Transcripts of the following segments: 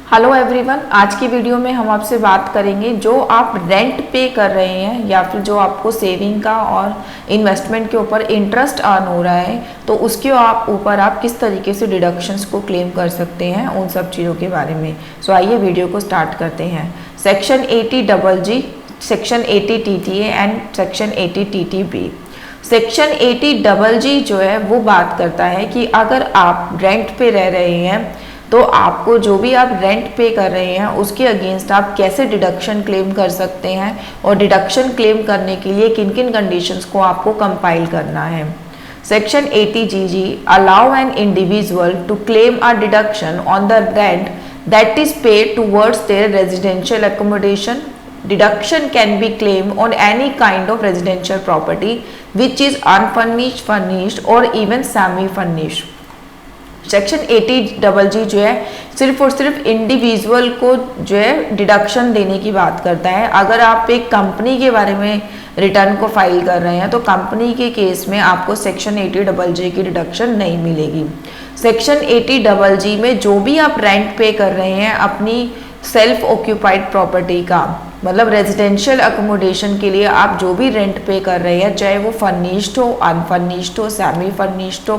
Hello everyone, आज की video में हम आपसे बात करेंगे जो आप रेंट पे कर रहे हैं या फिर जो आपको सेविंग का और इन्वेस्टमेंट के ऊपर इंटरेस्ट अर्न हो रहा है, तो उसके ऊपर आप किस तरीके से डिडक्शंस को क्लेम कर सकते हैं, उन सब चीज़ों के बारे में। सो आइए वीडियो को स्टार्ट करते हैं। Section 80GG, section 80TTA and section 80TTB। Section 80GG जो है वो बात करता है कि अगर आप रेंट पे रह रहे हैं तो आपको जो भी आप रेंट पे कर रहे हैं उसके अगेंस्ट आप कैसे डिडक्शन क्लेम कर सकते हैं और डिडक्शन क्लेम करने के लिए किन किन कंडीशंस को आपको कंपाइल करना है। Section 80GG allow an individual to claim a deduction on the rent that is paid towards their residential accommodation. Deduction can be claimed on any kind of residential property which is unfurnished, furnished or even semi-furnished. Section 80GG जो है सिर्फ और सिर्फ individual को जो है deduction देने की बात करता है। अगर आप एक कंपनी के बारे में रिटर्न को फाइल कर रहे हैं तो कंपनी के केस में आपको सेक्शन 80GG की डिडक्शन नहीं मिलेगी। सेक्शन 80GG में जो भी आप रेंट पे कर रहे हैं अपनी सेल्फ ऑक्यूपाइड प्रॉपर्टी का, मतलब रेजिडेंशियल अकोमोडेशन के लिए आप जो भी रेंट पे कर रहे हैं, चाहे वो फर्निश्ड हो, अनफर्निश्ड हो, सेमी फर्निश्ड हो,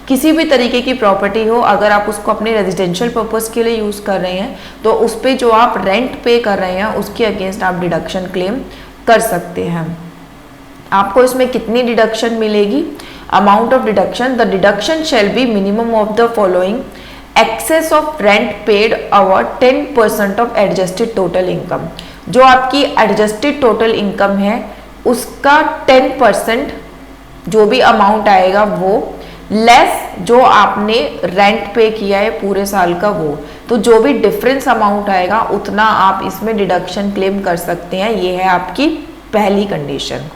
किसी भी तरीके की प्रॉपर्टी हो, अगर आप उसको अपने रेजिडेंशियल पर्पस के लिए यूज़ कर रहे हैं तो उस पर जो आप रेंट पे कर रहे हैं उसके अगेंस्ट आप डिडक्शन क्लेम कर सकते हैं। आपको इसमें कितनी डिडक्शन मिलेगी? Amount of deduction, the deduction shall be minimum of the following: excess of rent paid over 10% of adjusted total income. जो आपकी एडजस्टेड टोटल इनकम है उसका 10% जो भी अमाउंट आएगा वो, लेस जो आपने रेंट पे किया है पूरे साल का वो, तो जो भी डिफरेंस अमाउंट आएगा उतना आप इसमें डिडक्शन क्लेम कर सकते हैं। ये है आपकी पहली कंडीशन।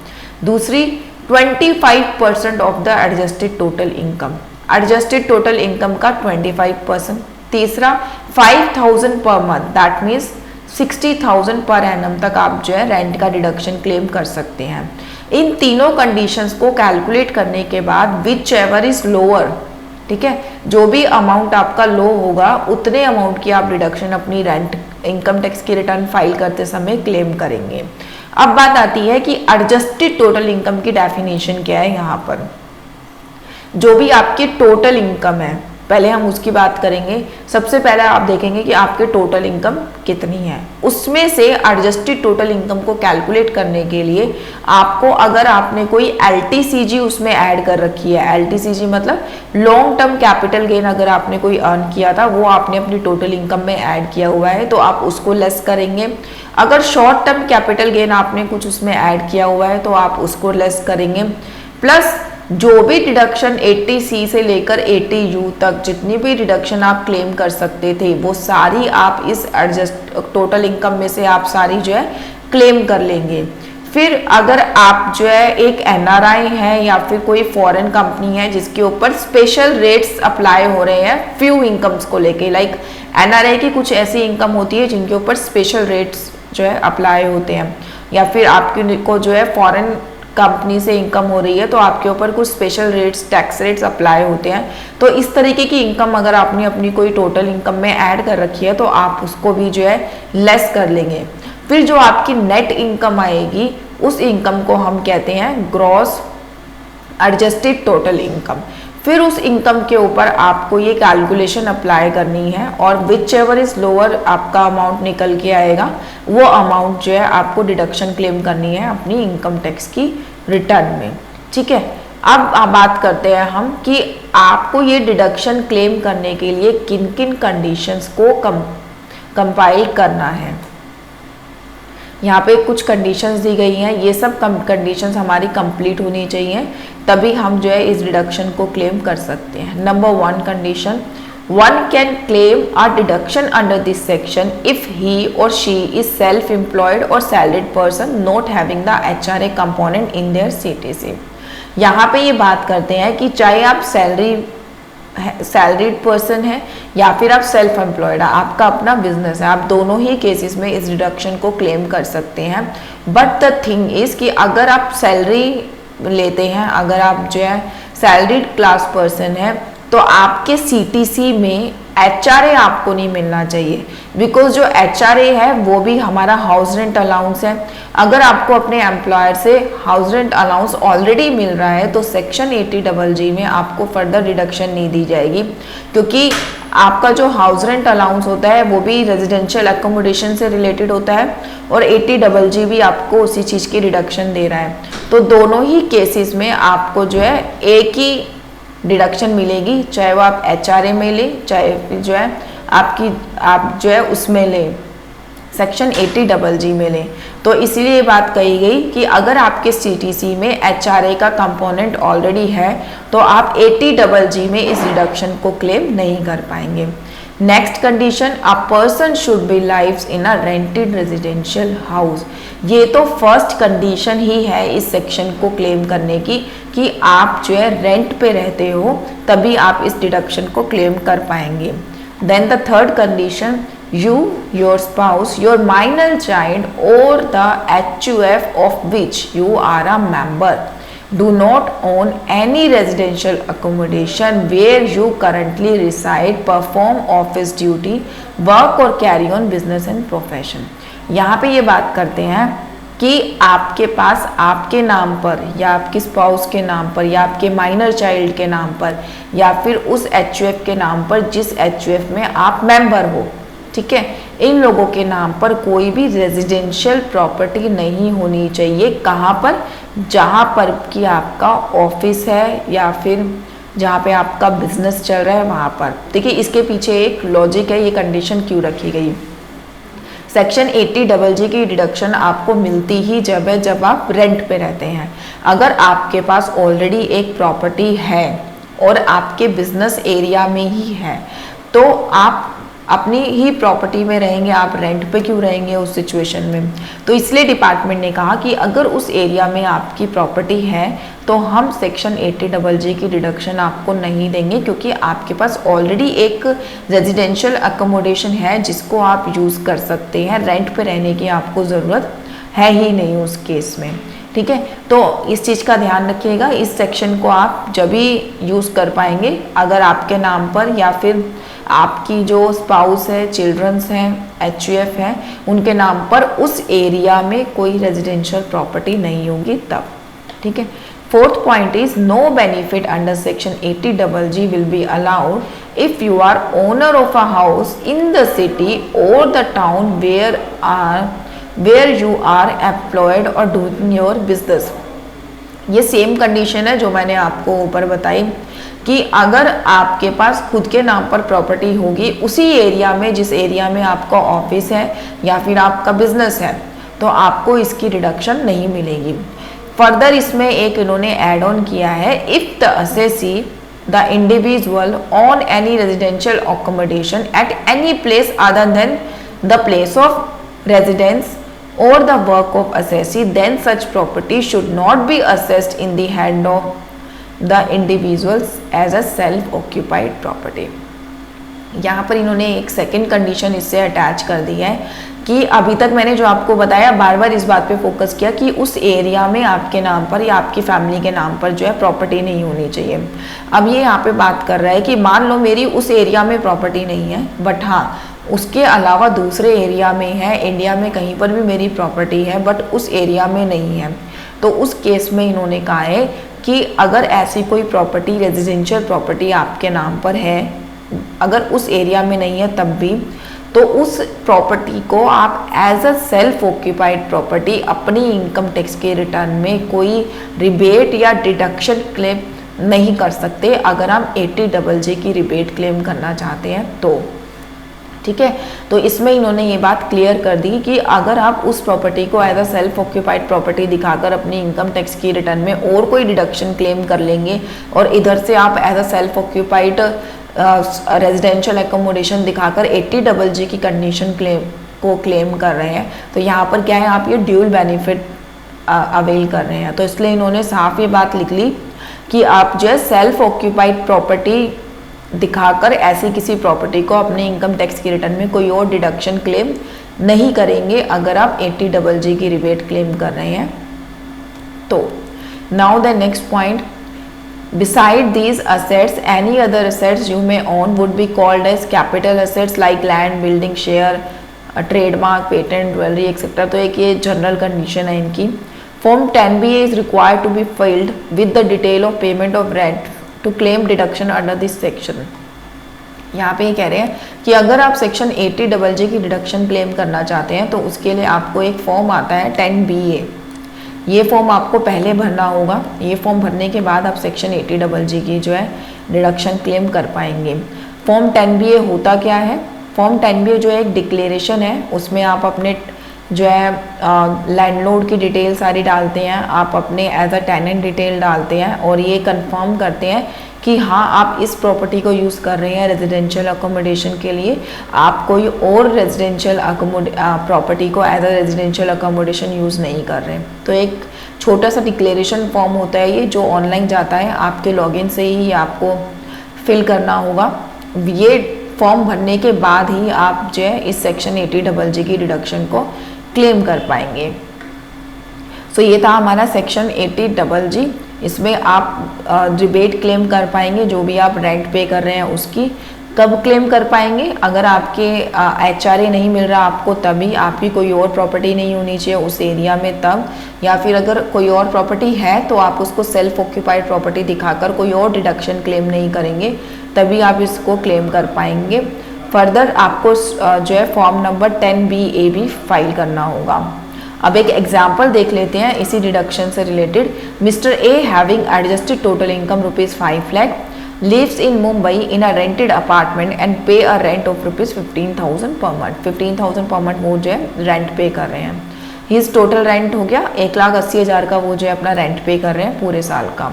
दूसरी, 25% of the adjusted total income, adjusted total income का 25%। तीसरा, 5000 per month, that means 60,000 per annum तक आप जो है रेंट का डिडक्शन क्लेम कर सकते हैं। इन तीनों कंडीशंस को कैलकुलेट करने के बाद विच एवर इज लोअर, ठीक है, जो भी अमाउंट आपका लो होगा उतने अमाउंट की आप डिडक्शन अपनी रेंट इनकम टैक्स की रिटर्न फाइल करते समय क्लेम करेंगे। अब बात आती है कि एडजस्टेड टोटल इनकम की डेफिनेशन क्या है। यहाँ पर जो भी आपकी टोटल इनकम है, पहले हम उसकी बात करेंगे। सबसे पहले आप देखेंगे कि आपके टोटल इनकम कितनी है, उसमें से एडजस्टेड टोटल इनकम को कैलकुलेट करने के लिए आपको, अगर आपने कोई LTCG उसमें ऐड कर रखी है, LTCG मतलब लॉन्ग टर्म कैपिटल गेन, अगर आपने कोई अर्न किया था वो आपने अपनी टोटल इनकम में ऐड किया हुआ है तो आप उसको लेस करेंगे। अगर शॉर्ट टर्म कैपिटल गेन आपने कुछ उसमें ऐड किया हुआ है तो आप उसको लेस करेंगे। प्लस जो भी डिडक्शन 80C से लेकर 80U तक जितनी भी डिडक्शन आप क्लेम कर सकते थे वो सारी आप इस एडजस्ट टोटल इनकम में से आप सारी जो है क्लेम कर लेंगे। फिर अगर आप जो है एक NRI है या फिर कोई फॉरेन कंपनी है जिसके ऊपर स्पेशल रेट्स अप्लाई हो रहे हैं फ्यू इनकम्स को लेके, लाइक NRI की कुछ ऐसी इनकम होती है जिनके ऊपर स्पेशल रेट्स जो है अप्लाई होते हैं, या फिर आपके को जो है फॉरेन कंपनी से इनकम हो रही है तो आपके ऊपर कुछ special rates, tax rates apply होते हैं। तो इस तरीके की इनकम अगर आपने अपनी कोई टोटल इनकम में ऐड कर रखी है तो आप उसको भी जो है लेस कर लेंगे। फिर जो आपकी नेट इनकम आएगी उस इनकम को हम कहते हैं ग्रॉस एडजस्टेड टोटल इनकम। फिर उस इनकम के ऊपर आपको ये कैलकुलेशन अप्लाई करनी है और विच एवर इज लोअर आपका अमाउंट निकल के आएगा वो अमाउंट जो है आपको डिडक्शन क्लेम करनी है अपनी इनकम टैक्स की रिटर्न में, ठीक है। अब बात करते हैं हम कि आपको ये डिडक्शन क्लेम करने के लिए किन किन कंडीशंस को कंपाइल करना है। यहाँ पे कुछ कंडीशंस दी गई हैं, ये सब कंडीशंस हमारी कंप्लीट होनी चाहिए तभी हम जो है इस डिडक्शन को क्लेम कर सकते हैं। Number 1 condition, one can claim a deduction under this section if he or she is self-employed or salaried person not having the HRA component in their CTC। यहाँ पे ये बात करते हैं कि चाहे आप सैलरीड पर्सन है या फिर आप सेल्फ एम्प्लॉयड है, आपका अपना बिजनेस है, आप दोनों ही केसेस में इस डिडक्शन को क्लेम कर सकते हैं। बट द थिंग इज कि अगर आप सैलरी लेते हैं, अगर आप जो है सैलरीड क्लास पर्सन है तो आपके CTC में HRA आपको नहीं मिलना चाहिए, बिकॉज जो HRA है वो भी हमारा हाउस रेंट अलाउंस है। अगर आपको अपने एम्प्लॉयर से हाउस रेंट अलाउंस ऑलरेडी मिल रहा है तो सेक्शन 80GG में आपको फर्दर डिडक्शन नहीं दी जाएगी, क्योंकि आपका जो हाउस रेंट अलाउंस होता है वो भी रेजिडेंशियल एकोमोडेशन से रिलेटेड होता है और 80GG भी आपको उसी चीज़ की डिडक्शन दे रहा है। तो दोनों ही केसेस में आपको जो है एक ही डिडक्शन मिलेगी, चाहे वो आप HRA में ले, चाहे जो है आप जो है उसमें ले, सेक्शन 80GG में ले। तो इसलिए ये बात कही गई कि अगर आपके CTC में HRA का कंपोनेंट ऑलरेडी है तो आप 80GG में इस डिडक्शन को क्लेम नहीं कर पाएंगे। Next condition, a person should be lives in a rented residential house. ये तो फर्स्ट कंडीशन ही है इस सेक्शन को क्लेम करने की कि आप जो है रेंट पे रहते हो, तभी आप इस डिडक्शन को क्लेम कर पाएंगे। Then the third condition, you, your spouse, your minor child or the HUF of which you are a member do not own any residential accommodation where you currently reside, perform office duty, work or carry on business and profession। यहाँ पे ये बात करते हैं कि आपके पास आपके नाम पर या आपके स्पाउस के नाम पर या आपके माइनर चाइल्ड के नाम पर या फिर उस HUF के नाम पर जिस HUF में आप मेंबर हो, ठीक है, इन लोगों के नाम पर कोई भी रेजिडेंशियल प्रॉपर्टी नहीं होनी चाहिए। कहाँ पर? जहाँ पर कि आपका ऑफिस है या फिर जहाँ पे आपका बिजनेस चल रहा है वहाँ पर। देखिए इसके पीछे एक लॉजिक है, ये कंडीशन क्यों रखी गई। सेक्शन 80GG की डिडक्शन आपको मिलती ही जब है जब आप रेंट पे रहते हैं। अगर आपके पास ऑलरेडी एक प्रॉपर्टी है और आपके बिजनेस एरिया में ही है तो आप अपनी ही प्रॉपर्टी में रहेंगे, आप रेंट पे क्यों रहेंगे उस सिचुएशन में। तो इसलिए डिपार्टमेंट ने कहा कि अगर उस एरिया में आपकी प्रॉपर्टी है तो हम सेक्शन 80GG की डिडक्शन आपको नहीं देंगे, क्योंकि आपके पास ऑलरेडी एक रेजिडेंशियल अकोमोडेशन है जिसको आप यूज़ कर सकते हैं। रेंट पे रहने की आपको ज़रूरत है ही नहीं उस केस में, ठीक है। तो इस चीज़ का ध्यान रखिएगा, इस सेक्शन को आप जब भी यूज़ कर पाएंगे अगर आपके नाम पर या फिर आपकी जो स्पाउस है, चिल्ड्रंस हैं, HUF हैं, उनके नाम पर उस एरिया में कोई रेजिडेंशियल प्रॉपर्टी नहीं होगी तब, ठीक है। Fourth point is no benefit under section 80GG will be allowed if you are owner of a house in the city or the town where you are employed or doing your business. ये same condition है जो मैंने आपको ऊपर बताई कि अगर आपके पास खुद के नाम पर प्रॉपर्टी होगी उसी एरिया में जिस एरिया में आपका ऑफिस है या फिर आपका बिजनेस है तो आपको इसकी डिडक्शन नहीं मिलेगी। फर्दर इसमें एक इन्होंने ऐड ऑन किया है, if the assessee the individual on any residential accommodation at any place other than the place of residence or the work of assessee, then such property should not be assessed in the hand of the individuals as a self occupied property। यहाँ पर इन्होंने एक second condition इससे attach कर दी है कि अभी तक मैंने जो आपको बताया बार बार इस बात पे फोकस किया कि उस एरिया में आपके नाम पर या आपकी फैमिली के नाम पर जो है प्रॉपर्टी नहीं होनी चाहिए। अब ये यहाँ पे बात कर रहा है कि मान लो मेरी उस एरिया में प्रॉपर्टी नहीं है बट हाँ उसके अलावा दूसरे एरिया में है, इंडिया में कहीं पर भी मेरी प्रॉपर्टी है बट उस एरिया में नहीं है, तो उस केस में इन्होंने कहा है कि अगर ऐसी कोई प्रॉपर्टी रेजिडेंशियल प्रॉपर्टी आपके नाम पर है अगर उस एरिया में नहीं है तब भी, तो उस प्रॉपर्टी को आप as a self occupied property अपनी इनकम टैक्स के रिटर्न में कोई रिबेट या डिडक्शन क्लेम नहीं कर सकते अगर हम 80GG की रिबेट क्लेम करना चाहते हैं तो, ठीक है। तो इसमें इन्होंने ये बात क्लियर कर दी कि अगर आप उस प्रॉपर्टी को as a self occupied property दिखाकर अपनी इनकम टैक्स की रिटर्न में और कोई डिडक्शन क्लेम कर लेंगे और इधर से आप as a self occupied residential accommodation दिखाकर 80GG की कंडीशन क्लेम कर रहे हैं तो यहाँ पर क्या है, आप ये ड्यूल बेनिफिट अवेल कर रहे हैं। तो इसलिए इन्होंने साफ ये बात लिख ली कि आप जो है सेल्फ ऑक्यूपाइड प्रॉपर्टी दिखाकर ऐसी किसी प्रॉपर्टी को अपने इनकम टैक्स की रिटर्न में कोई और डिडक्शन क्लेम नहीं करेंगे अगर आप 80GG की रिबेट क्लेम कर रहे हैं तो। Now the next point, Beside these assets, any other assets you may own would be called as capital assets like land, building, share, trademark, patent, jewelry, etc. तो एक ये जनरल कंडीशन है इनकी. Form 10BA is required to be filled with the detail of payment of rent to claim deduction under this section. यहाँ पे ये कह रहे हैं कि अगर आप सेक्शन 80JJ की डिडक्शन क्लेम करना चाहते हैं तो उसके लिए आपको एक फॉर्म आता है 10BA. ये फॉर्म आपको पहले भरना होगा. ये फॉर्म भरने के बाद आप सेक्शन 80JJ की जो है डिडक्शन क्लेम कर पाएंगे. फॉर्म 10BA होता क्या है? फॉर्म 10BA जो है एक डिक्लेरेशन है. उसमें आप अपने जो है लैंडलॉर्ड की डिटेल सारी डालते हैं, आप अपने एज अ टेनेंट डिटेल डालते हैं और ये कंफर्म करते हैं कि हाँ आप इस प्रॉपर्टी को यूज़ कर रहे हैं रेजिडेंशियल अकोमोडेशन के लिए, आप कोई और रेजिडेंशियल प्रॉपर्टी को as a residential accommodation use नहीं कर रहे. तो एक छोटा सा डिक्लेरेशन फॉर्म होता है ये, जो ऑनलाइन जाता है, आपके लॉगिन से ही आपको फिल करना होगा. ये फॉर्म भरने के बाद ही आप जो है इस सेक्शन 80JJ की डिडक्शन को क्लेम कर पाएंगे. सो ये था हमारा सेक्शन 80JJ. इसमें आप रिबेट क्लेम कर पाएंगे जो भी आप रेंट पे कर रहे हैं उसकी. कब क्लेम कर पाएंगे? अगर आपके HRA नहीं मिल रहा आपको तभी, आपकी कोई और प्रॉपर्टी नहीं होनी चाहिए उस एरिया में तब, या फिर अगर कोई और प्रॉपर्टी है तो आप उसको सेल्फ ऑक्यूपाइड प्रॉपर्टी दिखाकर कोई और डिडक्शन क्लेम नहीं करेंगे तभी आप इसको क्लेम कर पाएंगे. फर्दर आपको जो है फॉर्म नंबर 10BA भी फाइल करना होगा. अब एक एग्जाम्पल देख लेते हैं इसी डिडक्शन से related. Mister A having adjusted total income ₹5 lakh lives in Mumbai in a rented apartment and pay a rent of ₹15,000 per month. 15,000 per month वो जो है रेंट पे कर रहे हैं. हिज टोटल रेंट हो गया 1,80,000 का, वो जो है अपना रेंट पे कर रहे हैं पूरे साल का.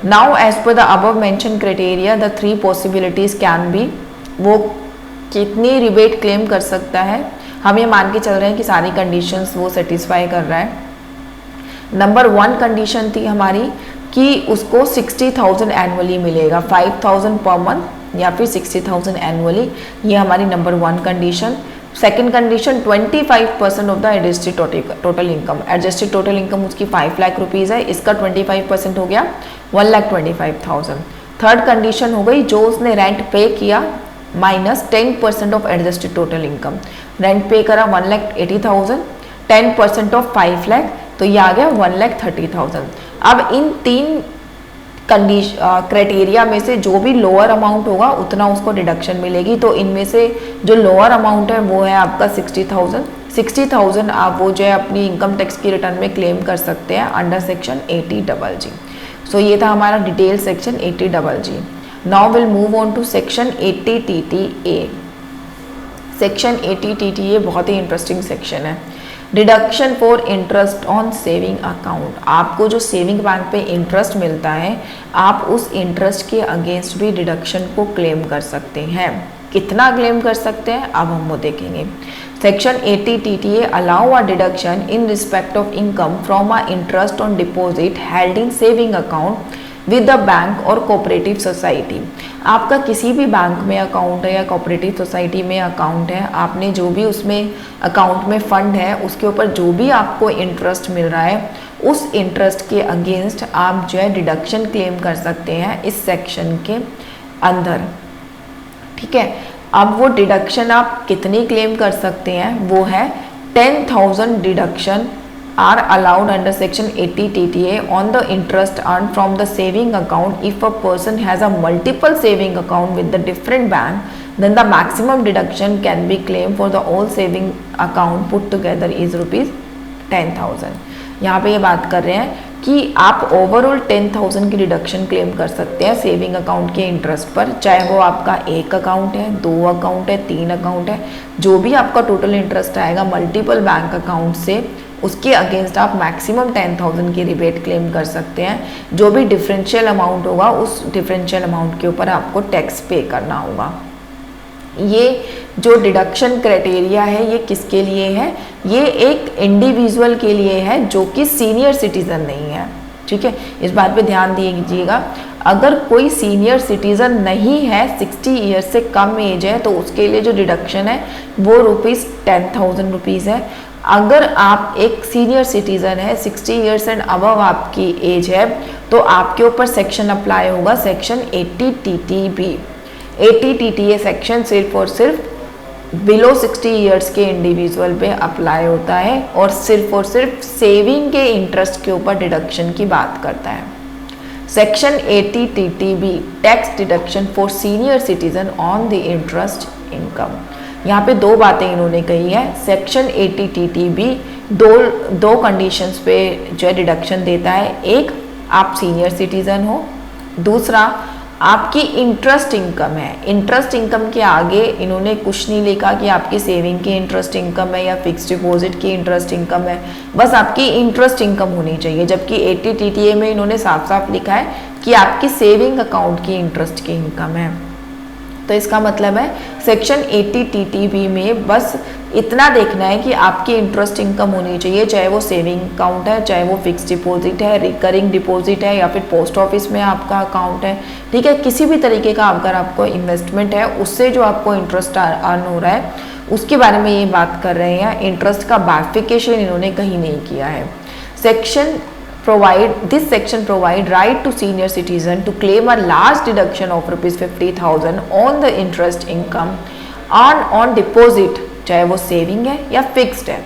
Now as per the above mention criteria the 3 possibilities can be. वो कितनी रिबेट क्लेम कर सकता है? हम ये मान के चल रहे हैं कि सारी कंडीशंस वो सेटिस्फाई कर रहा है. नंबर 1 कंडीशन थी हमारी कि उसको 60,000 एनुअली मिलेगा, 5,000 पर मंथ या फिर 60,000 एनुअली. ये हमारी number 1 condition. Second condition 25% of the adjusted total income. Adjusted total income उसकी 5 लाख रुपीज़ है, इसका 25% हो गया 1,25,000. थर्ड कंडीशन हो गई जो उसने रेंट पे किया minus 10% of adjusted total income. Rent पे करा 1,80,000, 10% ऑफ 5 लाख तो ये आ गया 1,30,000. अब इन 3 क्राइटेरिया में से जो भी लोअर अमाउंट होगा उतना उसको डिडक्शन मिलेगी. तो इनमें से जो लोअर अमाउंट है वो है आपका 60,000. 60,000 आप वो जो है अपनी इनकम टैक्स की रिटर्न में क्लेम कर सकते हैं अंडर सेक्शन 80JJ. सो ये था हमारा detail section 80JJ. Now will move on to section 80TTA. Section 80TTA बहुत ही इंटरेस्टिंग सेक्शन है. Deduction for interest on saving account. आपको जो सेविंग बैंक पे इंटरेस्ट मिलता है आप उस इंटरेस्ट के अगेंस्ट भी डिडक्शन को क्लेम कर सकते हैं. कितना क्लेम कर सकते हैं अब हम वो देखेंगे. Section 80TTA allow a deduction in respect of income from a interest on deposit held in saving account with the bank और कोऑपरेटिव सोसाइटी. आपका किसी भी बैंक में अकाउंट है या कोऑपरेटिव सोसाइटी में अकाउंट है, आपने जो भी उसमें अकाउंट में फंड है उसके ऊपर जो भी आपको इंटरेस्ट मिल रहा है उस इंटरेस्ट के अगेंस्ट आप जो है डिडक्शन क्लेम कर सकते हैं इस सेक्शन के अंदर. ठीक है. अब वो डिडक्शन आप कितनी क्लेम कर सकते हैं वो है 10,000 deduction are allowed under section 80TTA on the interest earned from the saving account if a person has a multiple saving account with the different bank, then the maximum deduction can be claimed for the all saving account put together is ₹10,000. यहाँ पे ये बात कर रहे हैं कि आप overall 10,000 की डिडक्शन क्लेम कर सकते हैं सेविंग अकाउंट के इंटरेस्ट पर, चाहे वो आपका एक अकाउंट है, 2 अकाउंट है, 3 अकाउंट है, जो भी आपका टोटल इंटरेस्ट आएगा मल्टीपल बैंक अकाउंट से उसके अगेंस्ट आप मैक्सिमम 10,000 की रिबेट क्लेम कर सकते हैं. जो भी डिफरेंशियल अमाउंट होगा उस डिफरेंशियल अमाउंट के ऊपर आपको टैक्स पे करना होगा. ये जो डिडक्शन क्राइटेरिया है ये किसके लिए है? ये एक इंडिविजुअल के लिए है जो कि सीनियर सिटीज़न नहीं है. ठीक है, इस बात पे ध्यान दीजिएगा. अगर कोई सीनियर सिटीज़न नहीं है, 60 ईयर से कम एज है, तो उसके लिए जो डिडक्शन है वो ₹10,000 है. अगर आप एक सीनियर सिटीजन है, 60 ईयर्स एंड अबव आपकी एज है, तो आपके ऊपर सेक्शन अप्लाई होगा सेक्शन 80 TTB। 80 TTA सेक्शन सिर्फ और सिर्फ बिलो 60 ईयर्स के इंडिविजुअल पे अप्लाई होता है और सिर्फ सेविंग के इंटरेस्ट के ऊपर डिडक्शन की बात करता है। Section 80 TTB tax deduction for senior citizen on the interest income. यहाँ पे दो बातें इन्होंने कही है। सेक्शन 80 TTB दो कंडीशंस पे जो है डिडक्शन देता है। एक, आप सीनियर सिटीजन हो, दूसरा आपकी इंटरेस्ट इनकम है। इंटरेस्ट इनकम के आगे इन्होंने कुछ नहीं लिखा कि आपकी सेविंग की इंटरेस्ट इनकम है या फिक्स डिपॉजिट की इंटरेस्ट इनकम है, बस आपकी इंटरेस्ट इनकम होनी चाहिए। जबकि 80 TTA में इन्होंने साफ साफ लिखा है कि आपकी सेविंग अकाउंट की इंटरेस्ट की इनकम है। तो इसका मतलब है सेक्शन 80 TTB में बस इतना देखना है कि आपकी इंटरेस्ट इनकम होनी चाहिए, चाहे वो सेविंग अकाउंट है, चाहे वो फिक्स डिपॉजिट है, रिकरिंग डिपॉजिट है, या फिर पोस्ट ऑफिस में आपका अकाउंट है, ठीक है। किसी भी तरीके का अगर आपको इन्वेस्टमेंट है, उससे जो आपको इंटरेस्ट अर्न हो रहा है, उसके बारे में ये बात कर रहे हैं। इंटरेस्ट का बाइफिकेशन इन्होंने कहीं नहीं किया है। This section provide right to senior citizen to claim a large deduction of rupees 50,000 on the interest income on deposit, चाहे वो सेविंग है या फिक्स्ड है।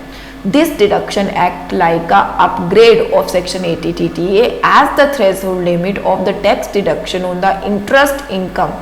This deduction act like a upgrade of section 80 TTA as the threshold limit of the tax deduction on the interest income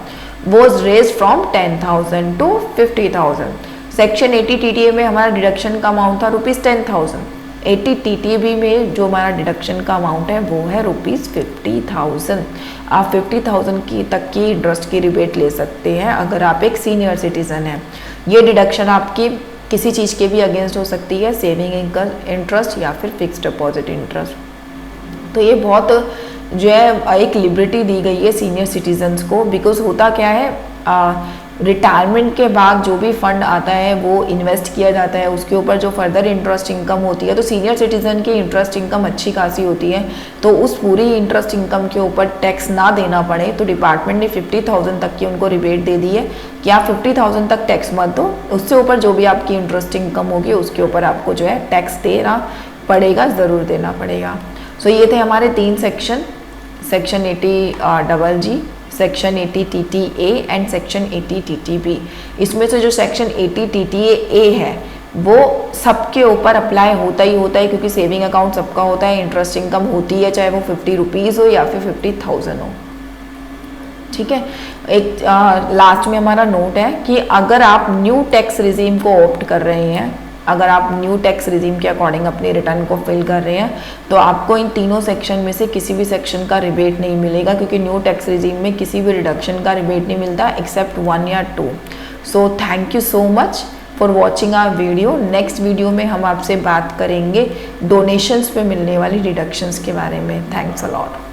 was raised from 10,000 to 50,000। Section 80 TTA में हमारा deduction का amount था rupees 10,000। 80 TTB में जो हमारा deduction का amount है वो है रुपीज़ 50,000। आप 50,000 की तक की इंटरेस्ट की रिबेट ले सकते हैं अगर आप एक सीनियर सिटीज़न हैं। ये डिडक्शन आपकी किसी चीज़ के भी अगेंस्ट हो सकती है, सेविंग इंटरेस्ट या फिर फिक्स्ड डिपॉजिट इंटरेस्ट। तो ये बहुत जो है एक लिबर्टी दी गई है सीनियर सिटीजन्स को। बिकॉज होता क्या है, रिटायरमेंट के बाद जो भी फंड आता है वो इन्वेस्ट किया जाता है, उसके ऊपर जो फर्दर इंटरेस्ट इनकम होती है, तो सीनियर सिटीजन की इंटरेस्ट इनकम अच्छी खासी होती है। तो उस पूरी इंटरेस्ट इनकम के ऊपर टैक्स ना देना पड़े, तो डिपार्टमेंट ने 50,000 तक की उनको रिबेट दे दी है कि आप 50,000 तक टैक्स मत दो, उससे ऊपर जो भी आपकी इंटरेस्ट इनकम होगी उसके ऊपर आपको जो है टैक्स देना पड़ेगा, ज़रूर देना पड़ेगा। सो ये थे हमारे 3 section 80GG, section 80 TTA and section 80 TTB। इसमें से जो सेक्शन 80 TTA है वो सबके ऊपर अप्लाई होता ही होता है, क्योंकि सेविंग अकाउंट सबका होता है, इंटरेस्ट इनकम होती है, चाहे वो 50 रुपीज़ हो या फिर 50,000 हो, ठीक है। एक लास्ट में हमारा नोट है कि अगर आप न्यू टैक्स रिजीम को ऑप्ट कर रहे हैं, अगर आप न्यू टैक्स रिजीम के अकॉर्डिंग अपने रिटर्न को फिल कर रहे हैं, तो आपको इन तीनों सेक्शन में से किसी भी सेक्शन का रिबेट नहीं मिलेगा, क्योंकि न्यू टैक्स रिजीम में किसी भी रिडक्शन का रिबेट नहीं मिलता एक्सेप्ट 1 या 2। So thank you so much for watching our video. Next video में हम आपसे बात करेंगे डोनेशंस पे मिलने वाली डिडक्शंस के बारे में। Thanks a lot.